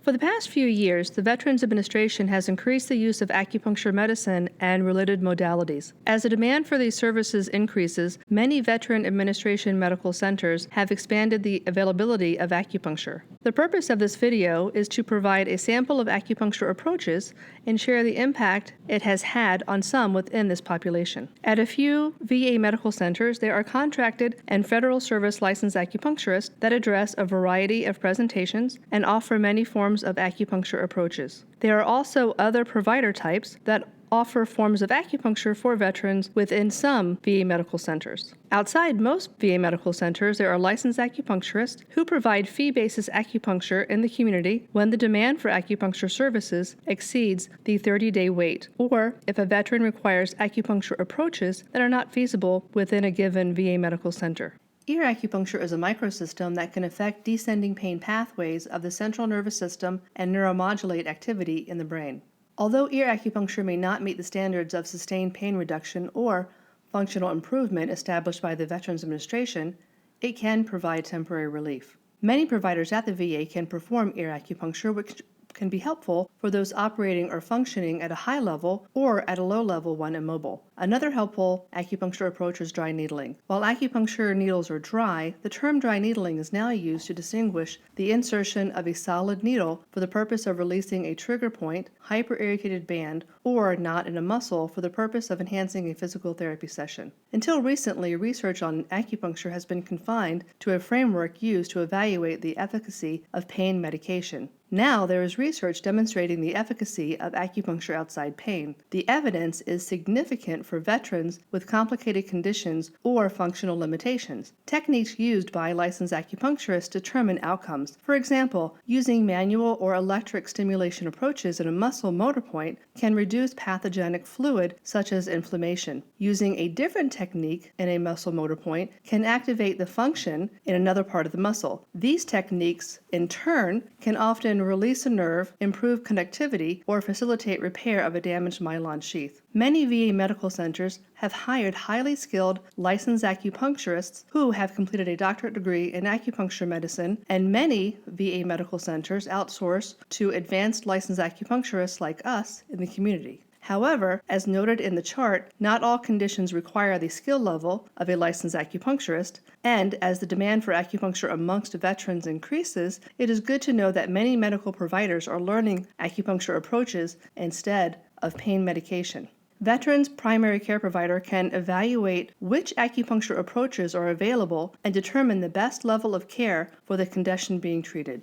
For the past few years, the Veterans Administration has increased the use of acupuncture medicine and related modalities. As the demand for these services increases, many Veteran Administration medical centers have expanded the availability of acupuncture. The purpose of this video is to provide a sample of acupuncture approaches and share the impact it has had on some within this population. At a few VA medical centers, there are contracted and federal service licensed acupuncturists that address a variety of presentations and offer many forms of acupuncture approaches. There are also other provider types that offer forms of acupuncture for veterans within some VA medical centers. Outside most VA medical centers, there are licensed acupuncturists who provide fee-basis acupuncture in the community when the demand for acupuncture services exceeds the 30-day wait, or if a veteran requires acupuncture approaches that are not feasible within a given VA medical center. Ear acupuncture is a microsystem that can affect descending pain pathways of the central nervous system and neuromodulate activity in the brain. Although ear acupuncture may not meet the standards of sustained pain reduction or functional improvement established by the Veterans Administration, it can provide temporary relief. Many providers at the VA can perform ear acupuncture, which can be helpful for those operating or functioning at a high level or at a low level when immobile. Another helpful acupuncture approach is dry needling. While acupuncture needles are dry, the term dry needling is now used to distinguish the insertion of a solid needle for the purpose of releasing a trigger point, hyper-irritated band, or knot in a muscle for the purpose of enhancing a physical therapy session. Until recently, research on acupuncture has been confined to a framework used to evaluate the efficacy of pain medication. Now there is research demonstrating the efficacy of acupuncture outside pain. The evidence is significant for veterans with complicated conditions or functional limitations. Techniques used by licensed acupuncturists determine outcomes. For example, using manual or electric stimulation approaches in a muscle motor point can reduce pathogenic fluid such as inflammation. Using a different technique in a muscle motor point can activate the function in another part of the muscle. These techniques, in turn, can often release a nerve, improve connectivity, or facilitate repair of a damaged myelin sheath. Many VA medical centers have hired highly skilled licensed acupuncturists who have completed a doctorate degree in acupuncture medicine, and many VA medical centers outsource to advanced licensed acupuncturists like us in the community. However, as noted in the chart, not all conditions require the skill level of a licensed acupuncturist, and as the demand for acupuncture amongst veterans increases, it is good to know that many medical providers are learning acupuncture approaches instead of pain medication. Veterans' primary care provider can evaluate which acupuncture approaches are available and determine the best level of care for the condition being treated.